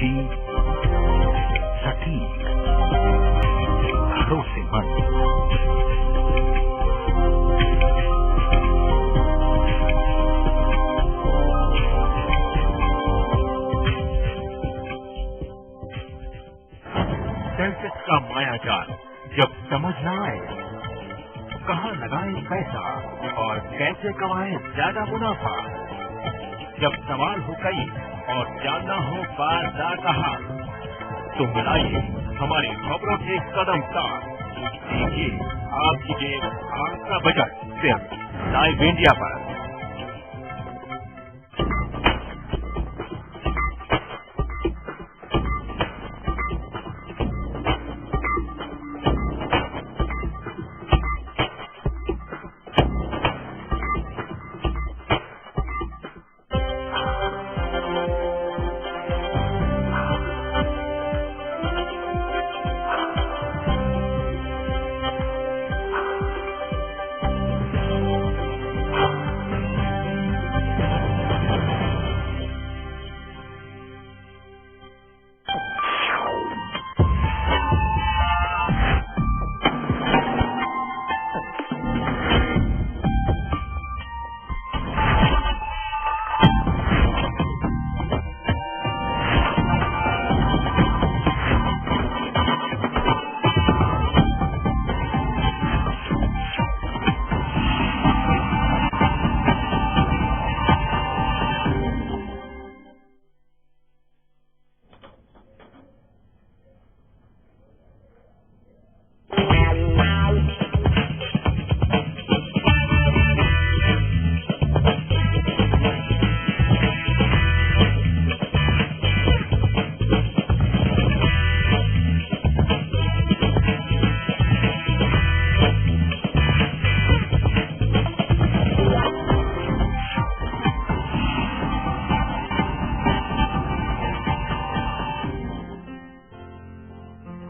ठीक, सटीक, भरोसेमंद। सेंसेक्स का मायाजाल जब समझ न आए, कहाँ लगाए पैसा और कैसे कमाए ज्यादा मुनाफा। जब सवाल हो कई और जानना हो बाजार का हाल, तो मिलाइए हमारी खबरों के कदम साथ। देखिए आपकी जेब, आपका बजट, सिर्फ लाइव इंडिया पर।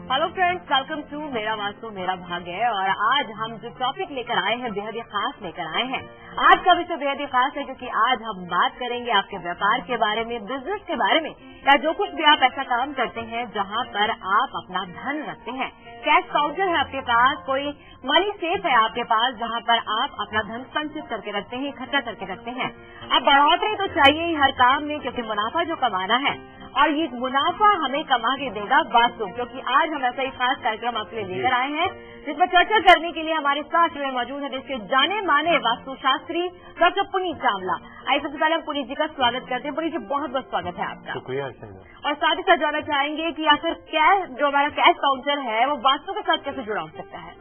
हेलो फ्रेंड्स, वेलकम टू मेरा वास्तु मेरा भाग्य है। और आज हम जो टॉपिक लेकर आए हैं बेहद ही खास लेकर आए हैं। आज का विषय बेहद ही खास है क्योंकि आज हम बात करेंगे आपके व्यापार के बारे में, बिजनेस के बारे में, या जो कुछ भी आप ऐसा काम करते हैं जहां पर आप अपना धन रखते हैं। कैश काउंटर है आपके पास, कोई मनी सेफ है आपके पास जहां पर आप अपना धन संचित करके रखते हैं, इकट्ठा करके रखते हैं। अब बढ़ोतरी तो चाहिए ही हर काम में, क्योंकि मुनाफा जो कमाना है और ये मुनाफा हमें कमा के देगा वास्तु। क्योंकि आज हम ऐसा ही खास कार्यक्रम आपके लिए लेकर आए हैं जिसमें चर्चा करने के लिए हमारे साथ में मौजूद है देश के जाने माने वास्तुशास्त्री डॉक्टर पुनीत चावला। आइए सबसे पहले हम पुनीत जी का स्वागत करते हैं। पुनीत जी, बहुत बहुत स्वागत है आपका। शुक्रिया। और साथ ही साथ जानना चाहेंगे कि आखिर कैश जो हमारा कैश काउंटर है वो वास्तु के साथ कैसे जुड़ा हो सकता है।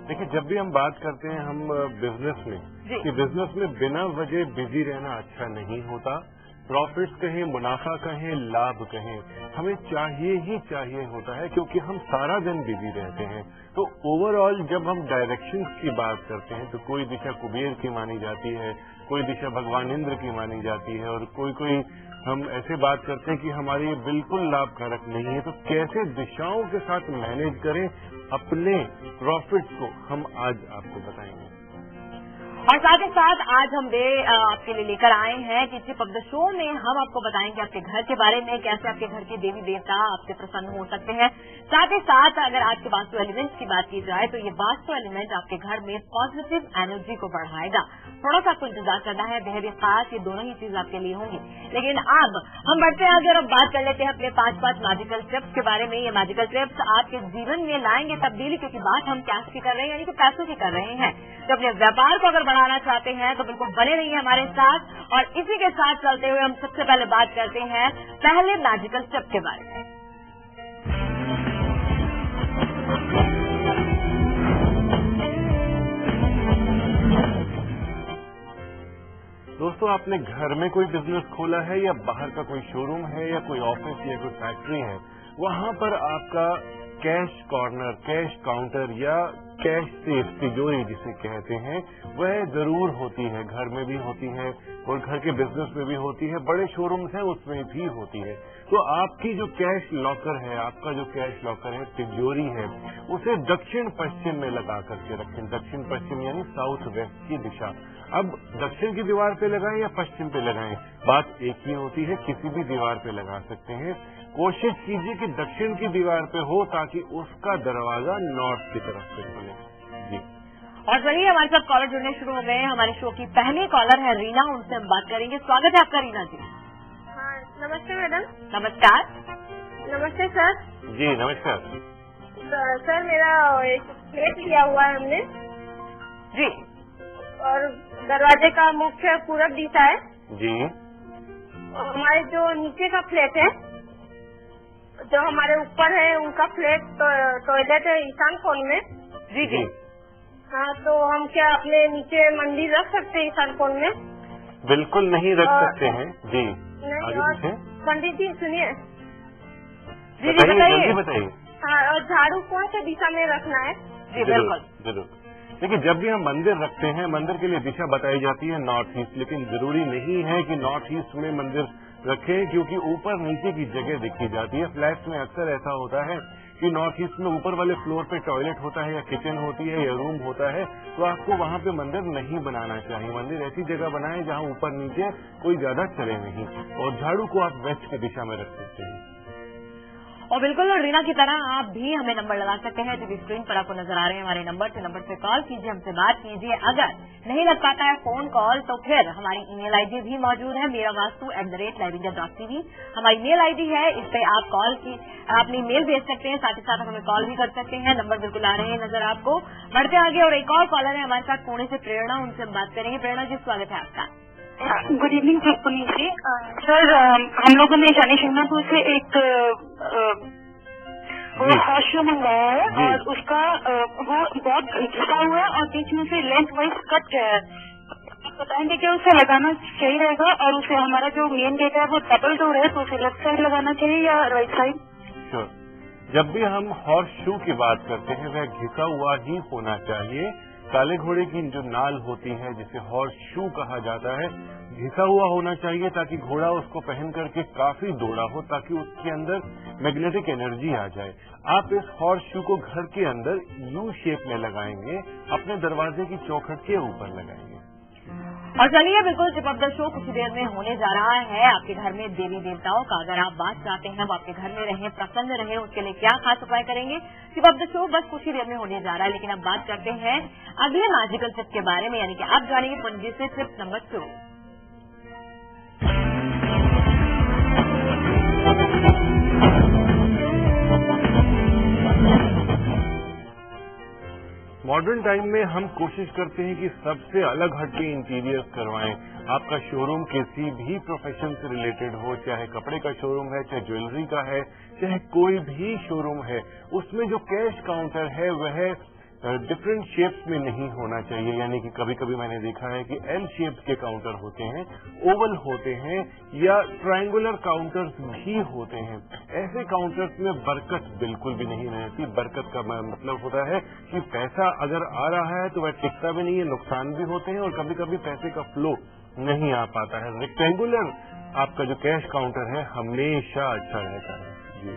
देखिए, जब भी हम बात करते हैं हम बिजनेस में, कि बिजनेस में बिना वजह बिजी रहना अच्छा नहीं होता। प्रॉफिट्स कहें, मुनाफा कहें, लाभ कहें, हमें चाहिए ही चाहिए होता है, क्योंकि हम सारा दिन बिजी रहते हैं। तो ओवरऑल जब हम डायरेक्शंस की बात करते हैं तो कोई दिशा कुबेर की मानी जाती है, कोई दिशा भगवान इंद्र की मानी जाती है, और कोई हम ऐसे बात करते हैं कि हमारी ये बिल्कुल लाभकारक नहीं है। तो कैसे दिशाओं के साथ मैनेज करें अपने प्रॉफिट्स को, हम आज आपको बताएंगे। और साथ ही साथ आज हम आपके लिए लेकर आए हैं कि टिप ऑफ द शो में हम आपको बताएंगे आपके घर के बारे में, कैसे आपके घर के देवी देवता आपसे प्रसन्न हो सकते हैं। साथ ही साथ अगर आज के वास्तु एलिमेंट्स की बात की जाए तो ये वास्तु एलिमेंट आपके घर में पॉजिटिव एनर्जी को बढ़ाएगा। थोड़ा सा आपको इंतजार करना है, बेहद ही खास ये दोनों ही चीज आपके लिए होंगी। लेकिन अब हम बढ़ते हैं आगे और अब बात कर लेते हैं अपने 5 मैजिकल टिप्स के बारे में। ये मैजिकल टिप्स आपके जीवन में लाएंगे तब्दीली, क्योंकि बात हम कैश की कर रहे हैं, यानी कि पैसों की कर रहे हैं। तो अपने व्यापार को अगर बढ़ाना चाहते हैं तो बिल्कुल बने रहिए हमारे साथ। और इसी के साथ चलते हुए हम सबसे पहले बात करते हैं पहले मैजिकल टिप के बारे में। दोस्तों, आपने घर में कोई बिजनेस खोला है या बाहर का कोई शोरूम है या कोई ऑफिस या कोई फैक्ट्री है, वहां पर आपका कैश कॉर्नर, कैश काउंटर या कैश सेफ, तिजोरी जिसे कहते हैं, वह जरूर होती है। घर में भी होती है और घर के बिजनेस में भी होती है, बड़े शोरूम्स हैं उसमें भी होती है। तो आपकी जो कैश लॉकर है, आपका जो कैश लॉकर है, तिजोरी है, उसे दक्षिण पश्चिम में लगा करके रखें। दक्षिण पश्चिम यानी साउथ वेस्ट की दिशा। अब दक्षिण की दीवार पे लगाएं या पश्चिम पे लगाएं, बात एक ही होती है, किसी भी दीवार पे लगा सकते हैं। कोशिश कीजिए कि दक्षिण की दीवार पे हो ताकि उसका दरवाजा नॉर्थ की तरफ से खुले। जी। और चलिए हमारे साथ कॉलर जुड़ने शुरू हो गए हैं। हमारे शो की पहली कॉलर है रीना, उनसे हम बात करेंगे। स्वागत है आपका रीना जी। हाँ, नमस्ते मैडम। नमस्कार। नमस्ते सर। जी नमस्कार। सर मेरा एक प्लेट लिया हुआ है हमने जी। और दरवाजे का मुख्य पूरब दिशा है जी। और हमारे जो नीचे का फ्लैट है, जो हमारे ऊपर है, उनका फ्लैट टॉयलेट है ईशान कोण में। जी जी। हाँ, तो हम क्या अपने नीचे मंदिर रख सकते हैं ईशान कोण में? बिल्कुल नहीं रख सकते हैं जी। नहीं, और पंडित जी सुनिए। जी जी बताइए। बताइए। हाँ, और झाड़ू कौन सी दिशा में रखना है? जी बिल्कुल जरूर। देखिए, जब भी हम मंदिर रखते हैं, मंदिर के लिए दिशा बताई जाती है नॉर्थ ईस्ट, लेकिन जरूरी नहीं है कि नॉर्थ ईस्ट में मंदिर रखें, क्योंकि ऊपर नीचे की जगह दिखी जाती है। फ्लैट्स में अक्सर ऐसा होता है कि नॉर्थ ईस्ट में ऊपर वाले फ्लोर पे टॉयलेट होता है या किचन होती है या रूम होता है, तो आपको वहां पे मंदिर नहीं बनाना चाहिए। मंदिर ऐसी जगह बनाएं जहां ऊपर नीचे कोई ज्यादा चले नहीं। और झाड़ू को आप वेस्ट की दिशा में रख सकते हैं। और बिल्कुल रीना की तरह आप भी हमें नंबर लगा सकते हैं, जो स्क्रीन पर आपको नजर आ रहे हैं हमारे नंबर से कॉल कीजिए, हमसे बात कीजिए। अगर नहीं लग पाता है फोन कॉल तो फिर हमारी ईमेल आईडी भी मौजूद है, merawaastu@liveIndia.tv हमारी मेल आईडी है। इस पे आप कॉल की अपनी मेल भेज सकते हैं, साथ ही साथ हमें कॉल भी कर सकते हैं। नंबर बिल्कुल आ रहे हैं नजर आपको। बढ़ते आगे और एक और कॉलर है हमारे साथ पुणे से, प्रेरणा, उनसे हम बात करेंगे। प्रेरणा जी स्वागत है आपका। गुड इवनिंग पुनीत जी। सर हम लोगों ने शनि शिंगणापुर से एक हॉर्स शो मंगवाया है और उसका वो बहुत घिसा हुआ है और बीच में से लेंथ वाइज कट है। आप बताएंगे कि उसे लगाना सही रहेगा? और उसे हमारा जो मेन गेट है वो डबल डोर है, तो उसे लेफ्ट साइड लगाना चाहिए या राइट साइड? श्योर। जब भी हम हॉर्स शू की बात करते हैं, वह घिसा हुआ ही होना चाहिए। काले घोड़े की जो नाल होती है, जिसे हॉर्स शू कहा जाता है, घिसा हुआ होना चाहिए ताकि घोड़ा उसको पहन करके काफी दौड़ा हो, ताकि उसके अंदर मैग्नेटिक एनर्जी आ जाए। आप इस हॉर्स शू को घर के अंदर यू शेप में लगाएंगे, अपने दरवाजे की चौखट के ऊपर लगाएंगे। और चलिए बिल्कुल टिप ऑफ द शो कुछ देर में होने जा रहा है। आपके घर में देवी देवताओं का अगर आप बात चाहते हैं, वो आपके घर में रहें, प्रसन्न रहें, उसके लिए क्या खास उपाय करेंगे? टिप ऑफ द शो बस कुछ ही देर में होने जा रहा है, लेकिन अब बात करते हैं अगले मैजिकल टिप के बारे में, यानी कि आप जानेंगे पंडित से टिप नंबर 2। मॉडर्न टाइम में हम कोशिश करते हैं कि सबसे अलग हटके इंटीरियर्स करवाएं। आपका शोरूम किसी भी प्रोफेशन से रिलेटेड हो, चाहे कपड़े का शोरूम है, चाहे ज्वेलरी का है, चाहे कोई भी शोरूम है, उसमें जो कैश काउंटर है वह डिफरेंट शेप्स में नहीं होना चाहिए। यानी कि कभी कभी मैंने देखा है कि एल शेप्स के काउंटर होते हैं, ओवल होते हैं या ट्रायंगुलर काउंटर्स भी होते हैं। ऐसे काउंटर्स में बरकत बिल्कुल भी नहीं रहती। बरकत का मतलब होता है कि पैसा अगर आ रहा है तो वह टिकता भी नहीं है, नुकसान भी होते हैं और कभी कभी पैसे का फ्लो नहीं आ पाता है। रेक्टेंगुलर आपका जो कैश काउंटर है हमेशा अच्छा रहता है। जी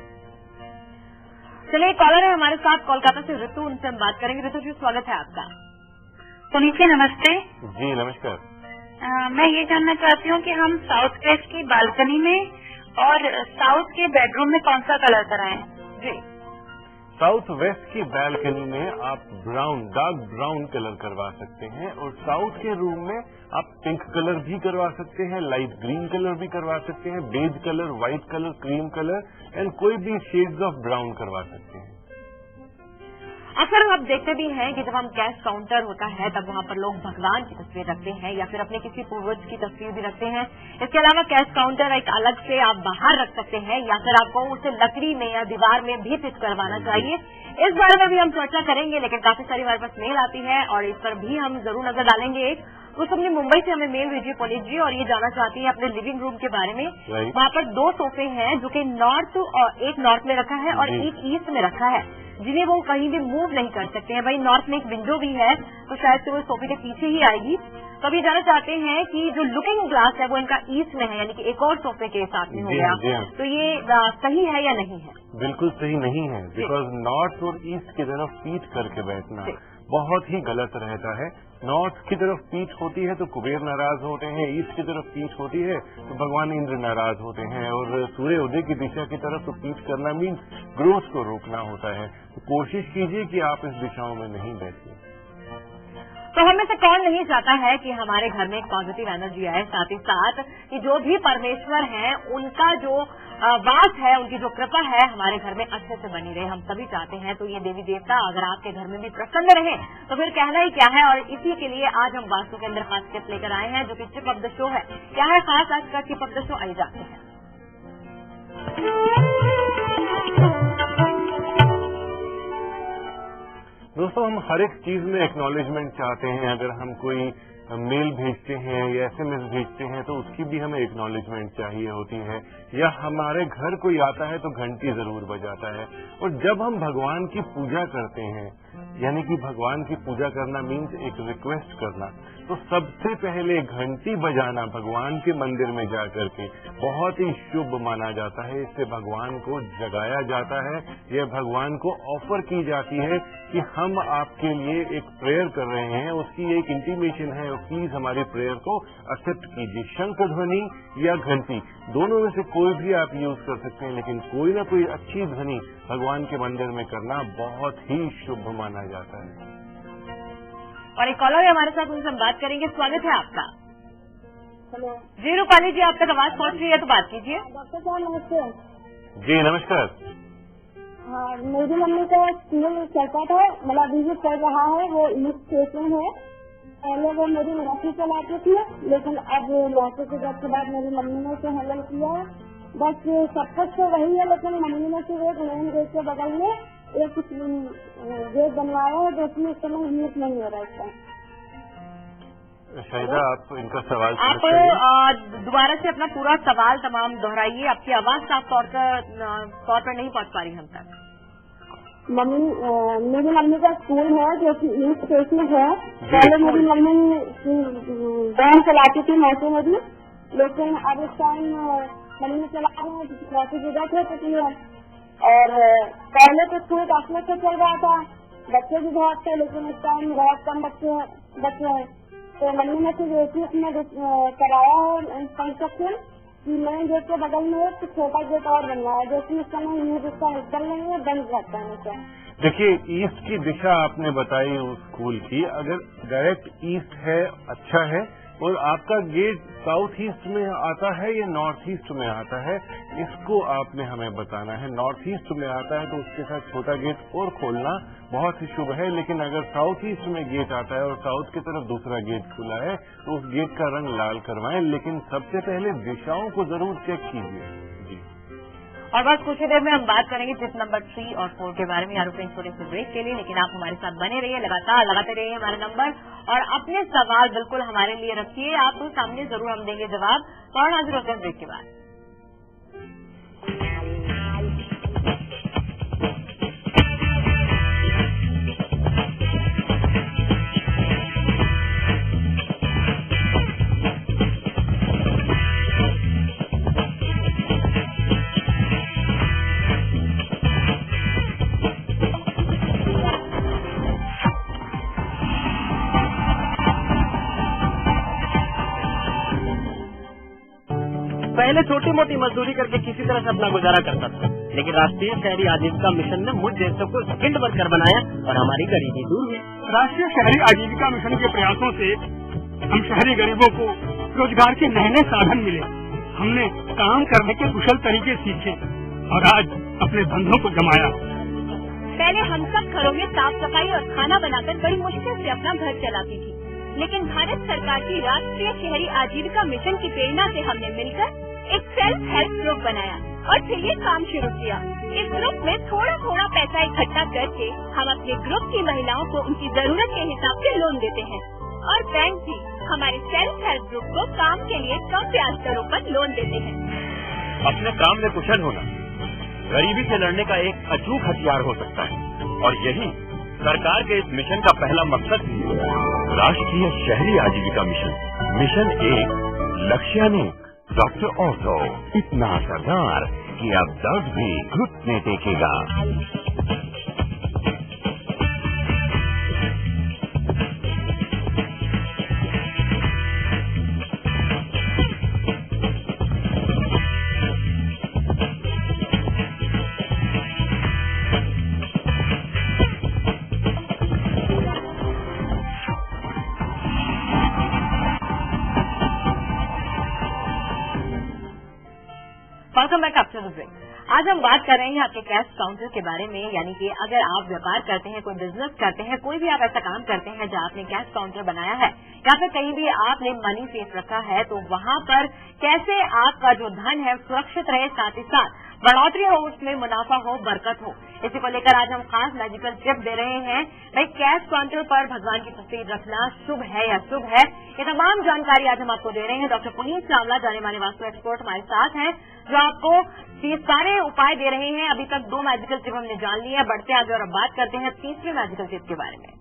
चलिए कॉलर है हमारे साथ कोलकाता से ऋतु, उनसे हम बात करेंगे। ऋतु जी स्वागत है आपका। पुनीत जी नमस्ते। जी नमस्कार। मैं ये जानना चाहती हूँ कि हम साउथ वेस्ट की बालकनी में और साउथ के बेडरूम में कौन सा कलर कराएं? जी। साउथ वेस्ट की बालकनी में आप ब्राउन, डार्क ब्राउन कलर करवा सकते हैं और साउथ के रूम में आप पिंक कलर भी करवा सकते हैं, लाइट ग्रीन कलर भी करवा सकते हैं, beige colour, white colour, cream colour and कोई भी शेड्स ऑफ ब्राउन करवा सकते हैं। अक्सर आप देखते भी हैं कि जब हम कैश काउंटर होता है तब वहां पर लोग भगवान की तस्वीर रखते हैं या फिर अपने किसी पूर्वज की तस्वीर भी रखते हैं। इसके अलावा कैश काउंटर एक अलग से आप बाहर रख सकते हैं या फिर आपको उसे लकड़ी में या दीवार में भी फिट करवाना चाहिए। इस बारे में भी हम चर्चा करेंगे, लेकिन काफी सारी हमारे पास मेल आती है और इस पर भी हम जरूर नजर डालेंगे। कुछ हमने मुंबई से हमें मेल भेजी पुनीत जी, और ये जानना चाहती है अपने लिविंग रूम के बारे में। वहाँ पर 2 सोफे हैं जो कि नॉर्थ और एक नॉर्थ में रखा है और एक ईस्ट में रखा है, जिन्हें वो कहीं भी मूव नहीं कर सकते हैं। भाई नॉर्थ में एक विंडो भी है तो शायद से वो सोफे के पीछे ही आएगी। तो अब ये जानना चाहते हैं कि जो लुकिंग ग्लास है वो इनका ईस्ट में है, यानी कि एक और सोफे के साथ में हो गया, तो ये सही है या नहीं है? बिल्कुल सही नहीं है, बिकॉज नॉर्थ और ईस्ट की तरफ पीठ करके बैठना बहुत ही गलत रहता है। नॉर्थ की तरफ पीठ होती है तो कुबेर नाराज होते हैं, ईस्ट की तरफ पीठ होती है तो भगवान इंद्र नाराज होते हैं, और सूर्य उदय की दिशा की तरफ तो पीठ करना मीन्स ग्रोथ को रोकना होता है। तो कोशिश कीजिए कि आप इस दिशाओं में नहीं बैठिए। तो हमें से कौन नहीं चाहता है कि हमारे घर में एक पॉजिटिव एनर्जी आए, साथ ही साथ कि जो भी परमेश्वर हैं उनका जो वास है, उनकी जो कृपा है हमारे घर में अच्छे से बनी रहे, हम सभी चाहते हैं। तो ये देवी देवता अगर आपके घर में भी प्रसन्न रहे तो फिर कहना ही क्या है। और इसी के लिए आज हम वास्तु के अंदर खास टिप लेकर आए हैं जो कि टिप ऑफ द शो है। क्या है खास आज का टिप ऑफ द शो, आइए जानते हैं। दोस्तों, हम हर एक चीज में एक्नॉलेजमेंट चाहते हैं। अगर हम कोई मेल भेजते हैं या SMS भेजते हैं तो उसकी भी हमें एक्नॉलेजमेंट चाहिए होती है, या हमारे घर कोई आता है तो घंटी जरूर बजाता है। और जब हम भगवान की पूजा करते हैं, यानी कि भगवान की पूजा करना मीन्स एक रिक्वेस्ट करना, तो सबसे पहले घंटी बजाना भगवान के मंदिर में जाकर के बहुत ही शुभ माना जाता है। इससे भगवान को जगाया जाता है, यह भगवान को ऑफर की जाती है कि हम आपके लिए एक प्रेयर कर रहे हैं, उसकी एक इंटीमेशन है, प्लीज हमारी प्रेयर को एक्सेप्ट कीजिए। शंख ध्वनि या घंटी दोनों में से कोई भी आप यूज कर सकते हैं, लेकिन कोई ना कोई अच्छी ध्वनि भगवान के मंदिर में करना बहुत ही शुभ माना जाता है। और एक कॉलर हमारे साथ, उनसे हम बात करेंगे। स्वागत है आपका। हेलो जी रूपाली जी, आप तक आवाज पहुंच रही है तो बात कीजिए। डॉक्टर साहब नमस्ते। जी नमस्कार। हाँ, मेरी मम्मी का स्कूल चलता था, मतलब अभी भी चल रहा है, वो ईस्ट स्टेशन है। पहले वो मेरी नौकरी चलाती थी, लेकिन अब लौटे के जब के बाद मेरी मम्मी ने उसे हैंडल किया। बस सब कुछ तो वही है, लेकिन मम्मी ने सिर्फ एक मेन गेट के बगल में एक गेट बनवाया है जो कि इस समय यूज नहीं हो रहा है। शायदा आप इनका सवाल आप दोबारा से अपना पूरा सवाल तमाम दोहराइए, आपकी आवाज साफ तौर पर नहीं पहुंच पा रही हम तक। मेरी मम्मी का स्कूल है जो कि ईस्ट स्टेशन है। पहले मेरी मम्मी वैन चलाती थी नौकरी में भी, लेकिन अब इस टाइम मम्मी चला रहे हैं नौकरी जगह थे तो। और पहले तो स्कूल काफी अच्छा चल रहा था, बच्चे भी बहुत थे, लेकिन इस टाइम बहुत कम बच्चे हैं। तो मम्मी ने फिर एक ही उसमें कराया है कंस्ट्रक्शन कि मेन गेट के बगल में एक छोटा गेट और बनवाया, जो कि इस समय यूज उसका निकल नहीं है, बंद रहता है। देखिए, ईस्ट की दिशा आपने बताई उस स्कूल की, अगर डायरेक्ट ईस्ट है अच्छा है, और आपका गेट साउथ ईस्ट में आता है या नॉर्थ ईस्ट में आता है, इसको आपने हमें बताना है। नॉर्थ ईस्ट में आता है तो उसके साथ छोटा गेट और खोलना बहुत ही शुभ है, लेकिन अगर साउथ ईस्ट में गेट आता है और साउथ की तरफ दूसरा गेट खुला है तो उस गेट का रंग लाल करवाएं, लेकिन सबसे पहले दिशाओं को जरूर चेक कीजिए। जी, और बस कुछ ही देर में हम बात करेंगे टिप नंबर 3 और 4 के बारे में, यार छोटे से ब्रेक के लिए। लेकिन आप हमारे साथ बने रहिए, लगातार लगाते रहिए हमारे नंबर, और अपने सवाल बिल्कुल हमारे लिए रखिए, आप सामने जरूर हम देंगे जवाब। और हाजिर होते हैं ब्रेक के बाद। पहले छोटी मोटी मजदूरी करके किसी तरह से अपना गुजारा करता था, लेकिन राष्ट्रीय शहरी आजीविका मिशन ने मुझ जैसों को स्किल्ड वर्कर बनाया और हमारी गरीबी दूर हुई। राष्ट्रीय शहरी आजीविका मिशन के प्रयासों से हम शहरी गरीबों को रोजगार के नए नए साधन मिले, हमने काम करने के कुशल तरीके सीखे और आज अपने धंधों को जमाया। पहले हम सब घरों में साफ सफाई और खाना बनाकर बड़ी मुश्किल से अपना घर चलाती थी, लेकिन भारत सरकार की राष्ट्रीय शहरी आजीविका मिशन की प्रेरणा से हमने मिलकर एक सेल्फ हेल्प ग्रुप बनाया और फिर ये काम शुरू किया। इस ग्रुप में थोड़ा थोड़ा पैसा इकट्ठा करके हम अपने ग्रुप की महिलाओं को उनकी जरूरत के हिसाब से लोन देते हैं, और बैंक भी हमारे सेल्फ हेल्प ग्रुप को काम के लिए कम ब्याज दरों पर लोन देते हैं। अपने काम में कुशल होना गरीबी से लड़ने का एक अचूक हथियार हो सकता है और यही सरकार के इस मिशन का पहला मकसद भी है। राष्ट्रीय शहरी आजीविका मिशन, मिशन 1, लक्ष्य अनेक, डॉक्टर ऑर्थो, इतना असरदार कि अब दर्द भी घुटने टेकेगा। Welcome back after the break. आज हम बात कर रहे हैं आपके कैश काउंटर के बारे में, यानी कि अगर आप व्यापार करते हैं, कोई बिजनेस करते हैं, कोई भी आप ऐसा काम करते हैं जहां आपने कैश काउंटर बनाया है या फिर कहीं भी आपने मनी सेफ रखा है, तो वहां पर कैसे आपका जो धन है सुरक्षित रहे, साथ ही साथ बढ़ोतरी हो, उसमें मुनाफा हो, बरकत हो। इसी को लेकर आज हम खास मैजिकल टिप दे रहे हैं। भाई, कैश काउंटर पर भगवान की तस्वीर रखना शुभ है या शुभ है, ये तमाम जानकारी आज हम आपको दे रहे हैं। डॉक्टर पुनीत चावला, जाने माने वास्तु एक्सपर्ट, हमारे साथ हैं जो आपको ये सारे उपाय दे रहे हैं। अभी तक 2 मैजिकल टिप हमने जान ली है, बढ़ते आगे और अब बात करते हैं तीसरे मैजिकल टिप के बारे में।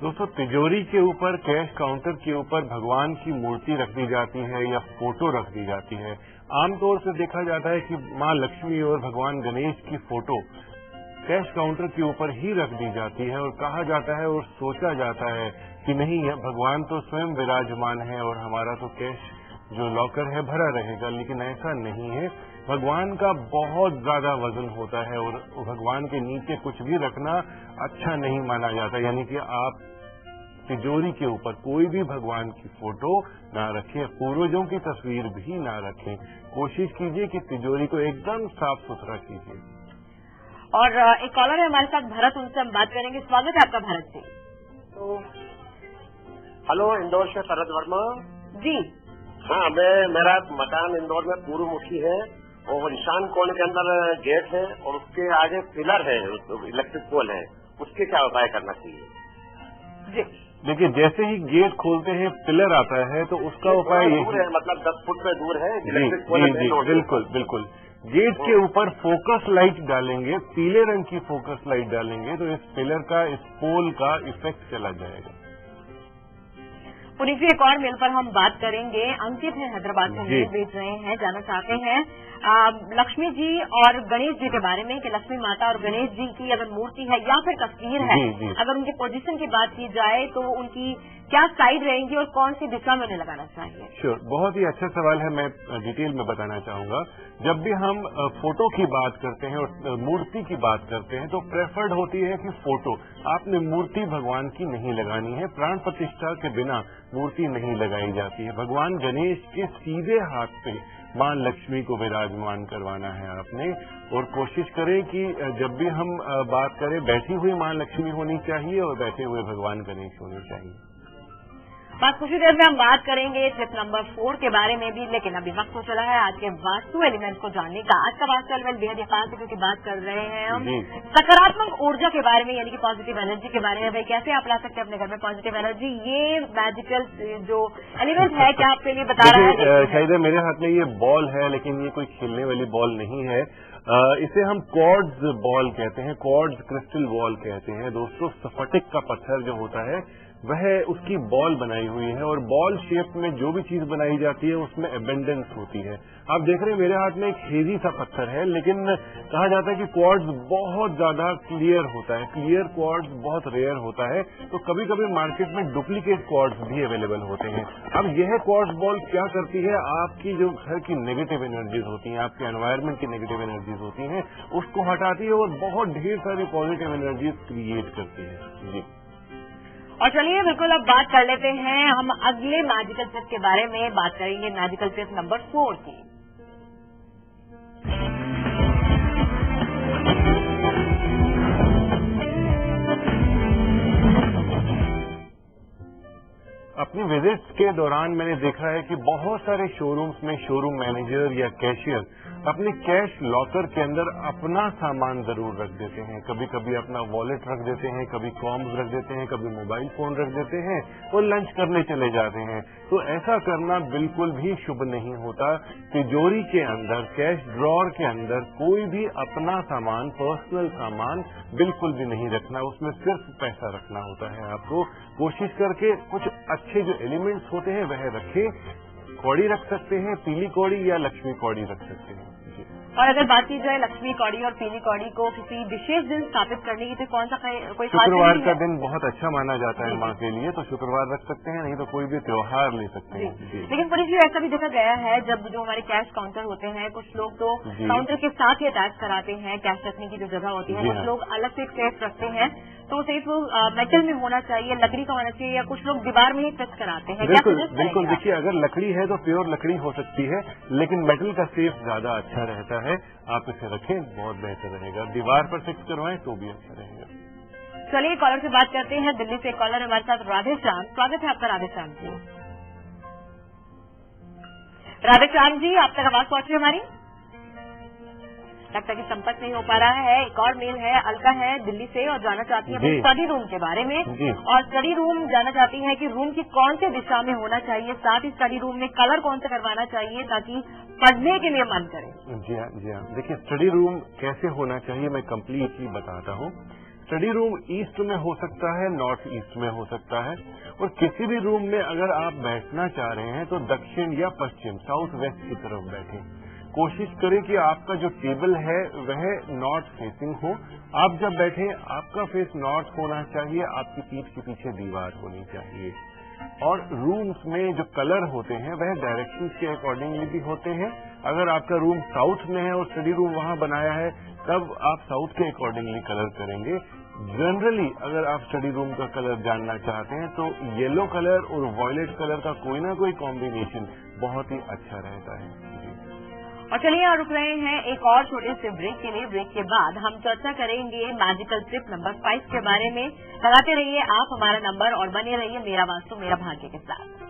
दोस्तों, तिजोरी के ऊपर, कैश काउंटर के ऊपर भगवान की मूर्ति रख दी जाती है या फोटो रख दी जाती है। आमतौर से देखा जाता है कि मां लक्ष्मी और भगवान गणेश की फोटो कैश काउंटर के ऊपर ही रख दी जाती है और कहा जाता है और सोचा जाता है कि नहीं, भगवान तो स्वयं विराजमान है और हमारा तो कैश जो लॉकर है भरा रहेगा, लेकिन ऐसा नहीं है। भगवान का बहुत ज्यादा वजन होता है और भगवान के नीचे कुछ भी रखना अच्छा नहीं माना जाता, यानी कि आप तिजोरी के ऊपर कोई भी भगवान की फोटो ना रखें, पूर्वजों की तस्वीर भी ना रखें। कोशिश कीजिए कि तिजोरी को एकदम साफ सुथरा कीजिए। और एक कॉलर है हमारे साथ, भरत, उनसे हम बात करेंगे। स्वागत है आपका भरत जी। तो हेलो, इंदौर से शरद वर्मा जी। हाँ, मेरा मकान इंदौर में पूर्व मुखी है और ईशान कोण के अंदर गेट है और उसके आगे पिलर है, इलेक्ट्रिक पोल है, उसके क्या उपाय करना चाहिए जी? देखिए, जैसे ही गेट खोलते हैं पिलर आता है तो उसका उपाय दूर है, मतलब 10 फुट पे दूर है इलेक्ट्रिक पोल। जी, बिल्कुल बिल्कुल। गेट के ऊपर फोकस लाइट डालेंगे, पीले रंग की फोकस लाइट डालेंगे तो इस पिलर का, इस पोल का इफेक्ट चला जाएगा। पुलिस की एक और मेल पर हम बात करेंगे। अंकित है हैदराबाद से मेल भेज रहे हैं, जानना चाहते हैं लक्ष्मी जी और गणेश जी के बारे में कि लक्ष्मी माता और गणेश जी की अगर मूर्ति है या फिर तस्वीर है, अगर उनकी पोजीशन की बात की जाए तो उनकी क्या साइड रहेंगी और कौन सी दिशा में उन्हें लगाना चाहिए? श्योर, बहुत ही अच्छा सवाल है, मैं डिटेल में बताना चाहूंगा। जब भी हम फोटो की बात करते हैं और मूर्ति की बात करते हैं तो प्रेफर्ड होती है कि फोटो, आपने मूर्ति भगवान की नहीं लगानी है। प्राण प्रतिष्ठा के बिना मूर्ति नहीं लगाई जाती है। भगवान गणेश के सीधे हाथ पे मां लक्ष्मी को विराजमान करवाना है आपने, और कोशिश करें कि जब भी हम बात करें, बैठी हुई मां लक्ष्मी होनी चाहिए और बैठे हुए भगवान गणेश होने चाहिए। बस कुछ देर में हम बात करेंगे टिप नंबर 4 के बारे में भी, लेकिन अभी वक्त हो चला है आज के वास्तु एलिमेंट को जानने का। आज का वास्तु एलिमेंट बेहद ही खास है क्योंकि बात कर रहे हैं हम सकारात्मक ऊर्जा के बारे में, यानी कि पॉजिटिव एनर्जी के बारे में। भाई, कैसे आप ला सकते हैं अपने घर में पॉजिटिव एनर्जी? ये मैजिकल जो एलिमेंट है, क्या आपके लिए बता रहा है? शायद मेरे हाथ में ये बॉल है, लेकिन ये कोई खेलने वाली बॉल नहीं है। इसे हम क्वार्ट्ज बॉल कहते हैं, क्वार्ट्ज क्रिस्टल बॉल कहते हैं। दोस्तों, स्फटिक का पत्थर जो होता है वह उसकी बॉल बनाई हुई है और बॉल शेप में जो भी चीज बनाई जाती है उसमें एबेंडेंस होती है। आप देख रहे हैं मेरे हाथ में एक हेवी सा पत्थर है, लेकिन कहा जाता है कि क्वार्ट्ज बहुत ज्यादा क्लियर होता है, क्लियर क्वार्ट्ज बहुत रेयर होता है, तो कभी कभी मार्केट में डुप्लीकेट क्वार्ट्ज भी अवेलेबल होते हैं। अब यह क्वार्ट्ज बॉल क्या करती है, आपकी जो घर की नेगेटिव एनर्जीज होती हैं, आपके एनवायरमेंट की नेगेटिव एनर्जीज होती हैं, उसको हटाती है और बहुत ढेर सारी पॉजिटिव एनर्जीज क्रिएट करती है। जी, और चलिए बिल्कुल अब बात कर लेते हैं हम अगले मैजिकल टिप के बारे में। बात करेंगे मैजिकल टिप नंबर 4 की। अपनी विजिट्स के दौरान मैंने देखा है कि बहुत सारे शोरूम्स में शोरूम मैनेजर या कैशियर अपने कैश लॉकर के अंदर अपना सामान जरूर रख देते हैं। कभी कभी अपना वॉलेट रख देते हैं, कभी कॉम्स रख देते हैं, कभी मोबाइल फोन रख देते हैं और लंच करने चले जाते हैं। तो ऐसा करना बिल्कुल भी शुभ नहीं होता। तिजोरी के अंदर, कैश ड्रॉर के अंदर कोई भी अपना सामान, पर्सनल सामान बिल्कुल भी नहीं रखना। उसमें सिर्फ पैसा रखना होता है। आपको कोशिश करके कुछ अच्छे जो एलिमेंट्स होते हैं वह रखें। कौड़ी रख सकते हैं, पीली कौड़ी या लक्ष्मी कौड़ी रख सकते हैं। और अगर बात की जाए लक्ष्मी कौड़ी और पीली कौड़ी को किसी विशेष दिन स्थापित करने की, तो कौन सा कोई शुक्रवार का दिन बहुत अच्छा माना जाता है माँ के लिए, तो शुक्रवार रख सकते हैं, नहीं तो कोई भी त्योहार ले सकते हैं। लेकिन पुलिस जी ऐसा भी देखा गया है, जब जो हमारे कैश काउंटर होते हैं, कुछ लोग तो काउंटर के साथ ही अटैच कराते हैं कैश रखने की जो जगह होती है। कुछ लोग अलग से एक सेफ रखते हैं, तो सेफ मेटल में होना चाहिए, लकड़ी का होना चाहिए, या कुछ लोग दीवार में ही फिक्स कराते हैं। बिल्कुल देखिए, अगर लकड़ी है तो प्योर लकड़ी हो सकती है, लेकिन मेटल का सेफ ज्यादा अच्छा रहता है। आप इसे रखें, बहुत बेहतर रहेगा। दीवार पर फिक्स करवाएं तो भी अच्छा रहेगा। चलिए कॉलर से बात करते हैं। दिल्ली से कॉलर हमारे साथ राधेश्याम। स्वागत है आपका राधेश्याम जी। राधेश्याम जी, आप तक आवाज पहुंच रही है हमारी? लगता है कि संपर्क नहीं हो पा रहा है। एक और मेल है, अलका है दिल्ली से, और जानना चाहती है स्टडी रूम के बारे में। और स्टडी रूम जानना चाहती है कि रूम की कौन से दिशा में होना चाहिए, साथ ही स्टडी रूम में कलर कौन सा करवाना चाहिए ताकि पढ़ने के लिए मन करे। जी हाँ। देखिए, स्टडी रूम कैसे होना चाहिए मैं कंप्लीटली बताता हूँ। स्टडी रूम ईस्ट में हो सकता है, नॉर्थ ईस्ट में हो सकता है, और किसी भी रूम में अगर आप बैठना चाह रहे हैं तो दक्षिण या पश्चिम, साउथ वेस्ट की तरफ बैठें। कोशिश करें कि आपका जो टेबल है वह नॉर्थ फेसिंग हो। आप जब बैठे आपका फेस नॉर्थ होना चाहिए, आपकी पीठ के पीछे दीवार होनी चाहिए। और रूम्स में जो कलर होते हैं वह डायरेक्शंस के अकॉर्डिंगली भी होते हैं। अगर आपका रूम साउथ में है और स्टडी रूम वहां बनाया है, तब आप साउथ के अकॉर्डिंगली कलर करेंगे। जनरली अगर आप स्टडी रूम का कलर जानना चाहते हैं तो येलो कलर और वॉयलेट कलर का कोई ना कोई कॉम्बिनेशन बहुत ही अच्छा रहता है। और चलिए और रुक रहे हैं एक और छोटे से ब्रेक के लिए। ब्रेक के बाद हम चर्चा करेंगे मैजिकल ट्रिप नंबर 5 के बारे में। लगाते रहिए आप हमारा नंबर और बने रहिए मेरा वास्तु मेरा भाग्य के साथ।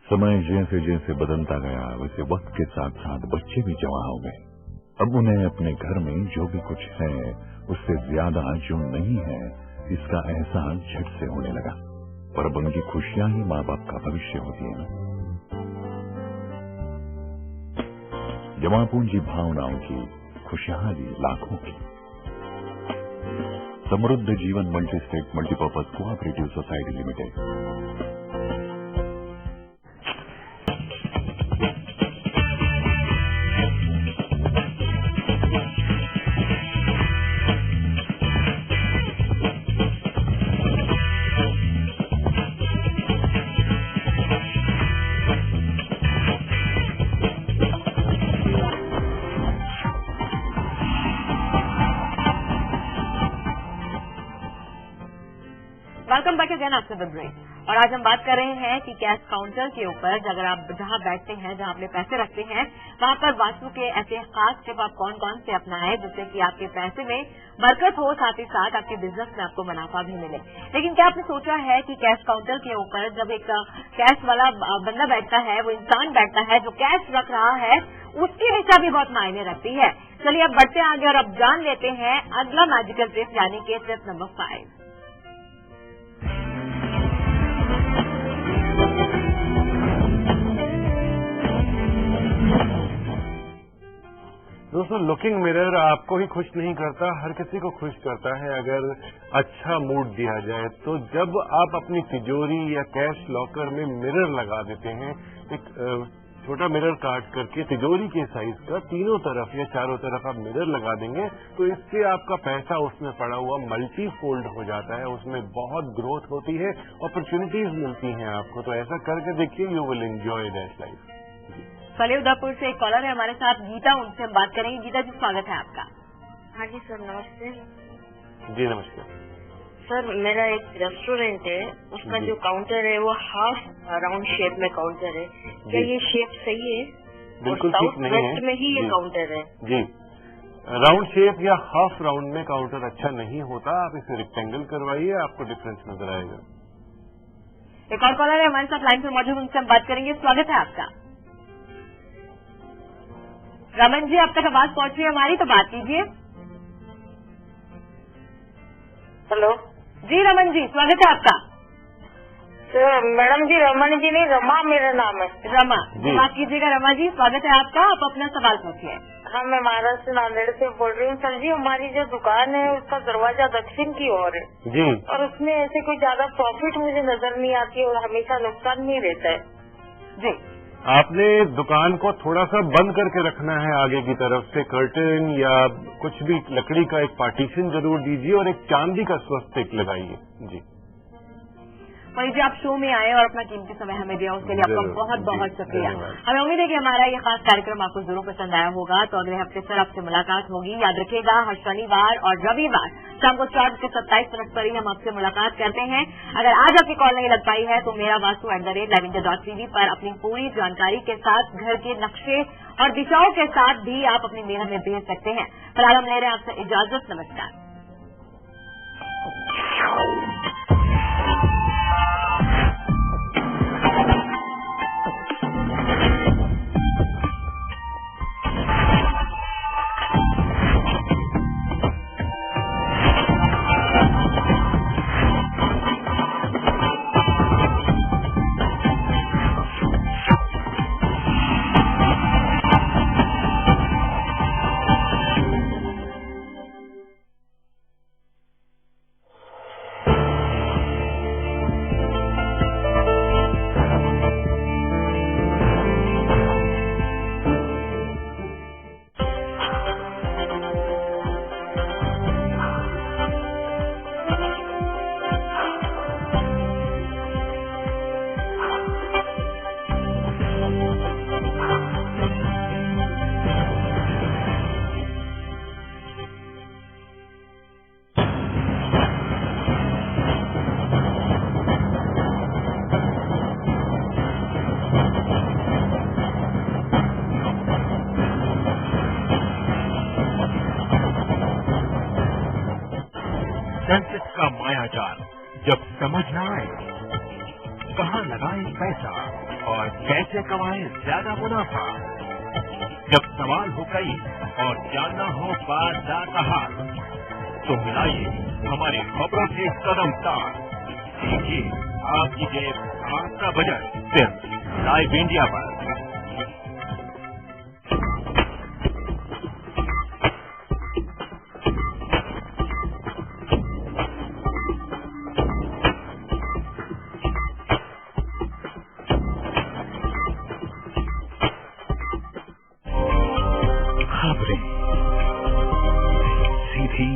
समय जैसे जैसे बदलता गया वैसे वक्त के साथ साथ बच्चे भी जवां हो गए। अब उन्हें अपने घर में जो भी कुछ है उससे ज्यादा जो नहीं है इसका एहसास झट से होने लगा। पर अब उनकी खुशियां ही माँ बाप का भविष्य होती है ना। जमा पूंजी भावनाओं की, खुशहाली लाखों की। Samruddha Jeevan multi state multipurpose cooperative society limited. Welcome back again after the break. और आज हम बात कर रहे हैं कि कैश काउंटर के ऊपर अगर आप जहां बैठते हैं, जहां अपने पैसे रखते हैं, वहां पर वास्तु के ऐसे खास टिप आप कौन कौन से अपनाएं जिससे कि आपके पैसे में बरकत हो, साथ ही साथ आपके बिजनेस में आपको मुनाफा भी मिले। लेकिन क्या आपने सोचा है कि कैश काउंटर के ऊपर जब एक कैश वाला बंदा बैठता है, वो इंसान बैठता है जो कैश रख रहा है, उसकी दिशा भी बहुत मायने रखती है। चलिए अब बढ़ते आगे और अब जान लेते हैं अगला मैजिकल ट्रिप यानी कि ट्रिप नंबर 5। दोस्तों, लुकिंग मिरर आपको ही खुश नहीं करता, हर किसी को खुश करता है अगर अच्छा मूड दिया जाए। तो जब आप अपनी तिजोरी या कैश लॉकर में मिरर लगा देते हैं, एक छोटा मिरर काट करके तिजोरी के साइज का तीनों तरफ या चारों तरफ आप मिरर लगा देंगे, तो इससे आपका पैसा उसमें पड़ा हुआ मल्टी फोल्ड हो जाता है, उसमें बहुत ग्रोथ होती है, अपॉर्चुनिटीज मिलती हैं आपको। तो ऐसा करके देखिए, you will enjoy that life. चलिए उदयपुर से एक कॉलर है हमारे साथ, गीता, उनसे हम बात करेंगे। गीता जी, स्वागत है आपका। हाँ जी सर, नमस्ते। जी नमस्ते सर, मेरा एक रेस्टोरेंट है, उसका जो काउंटर है वो हाफ राउंड शेप में काउंटर है। क्या ये शेप सही है? बिल्कुल ठीक नहीं है। वेस्ट में ही ये काउंटर है जी। राउंड शेप या हाफ राउंड में काउंटर अच्छा नहीं होता। आप इसे रेक्टेंगल करवाइए, आपको डिफरेंस नजर आएगा। एक और कॉलर है हमारे साथ लाइन पर मौजूद, उनसे हम बात करेंगे। स्वागत है आपका। रमन जी, अब तक आवाज पहुंच रही है हमारी, तो बात कीजिए। हेलो जी रमन जी, स्वागत है आपका। मैडम जी, रमन जी नहीं, रमा मेरा नाम है। रमा, बात कीजिएगा। रमा जी, स्वागत है आपका, आप अपना सवाल पूछिए। हाँ, मैं महाराष्ट्र नांदेड़ से बोल रही हूँ। सर जी, हमारी जो दुकान है उसका दरवाजा दक्षिण की ओर है जी, और उसमें ऐसे कोई ज्यादा प्रॉफिट मुझे नजर नहीं आती और हमेशा नुकसान नहीं रहता है जी। आपने दुकान को थोड़ा सा बंद करके रखना है। आगे की तरफ से कर्टन या कुछ भी लकड़ी का एक पार्टीशन जरूर दीजिए और एक चांदी का स्वस्तिक लगाइए। जी वही जी, आप शो में आए और अपना कीमती समय हमें दिया, उसके लिए आपका बहुत बहुत शुक्रिया। हमें उम्मीद है कि हमारा ये खास कार्यक्रम आपको जरूर पसंद आया होगा। तो अगले हफ्ते फिर आपसे मुलाकात होगी। याद रखिएगा, हर शनिवार और रविवार शाम को 4:27 पर ही हम आपसे मुलाकात करते हैं। अगर आज आपकी कॉल नहीं लग पाई है तो मेरा वास्तु @lavender.tv पर अपनी पूरी जानकारी के साथ, घर के नक्शे और दिशाओं के साथ भी आप अपनी मेल में भेज सकते हैं। फिलहाल हम ले रहे हैं आपसे इजाजत। नमस्कार। संकट का मायाजाल जब समझ न आए, कहाँ लगाए पैसा और कैसे कमाए ज्यादा मुनाफा। जब सवाल हो कई और जानना हो बाजार का हाल, तो मिलाइए हमारी खबरों से कदम तार। देखिए आपकी जेब, आपका बजट सिर्फ लाइव इंडिया पर। खबरें सीधी,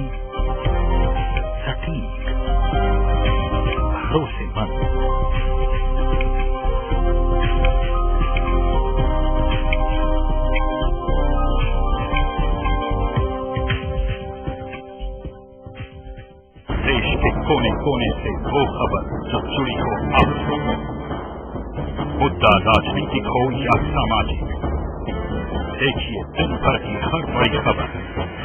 सटीक, भरोसेमंद, देश के कोने कोने से वो खबर जो जुड़ी हो आपसे, मुद्दा राजनीतिक हो या सामाजिक। देखिए दिन भर की हर बड़ी खबर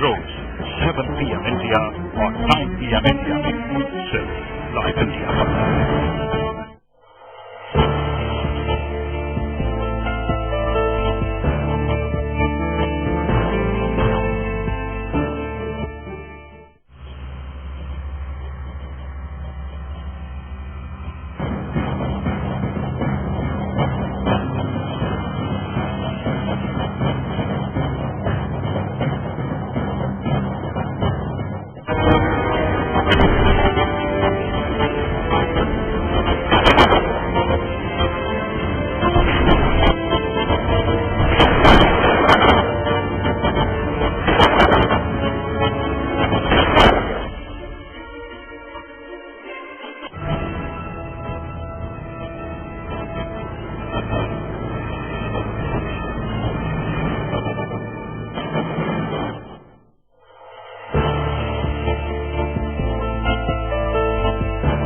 रोज 7 PM इंडिया और 9 PM इंडिया में सिर्फ लाइव इंडिया पर।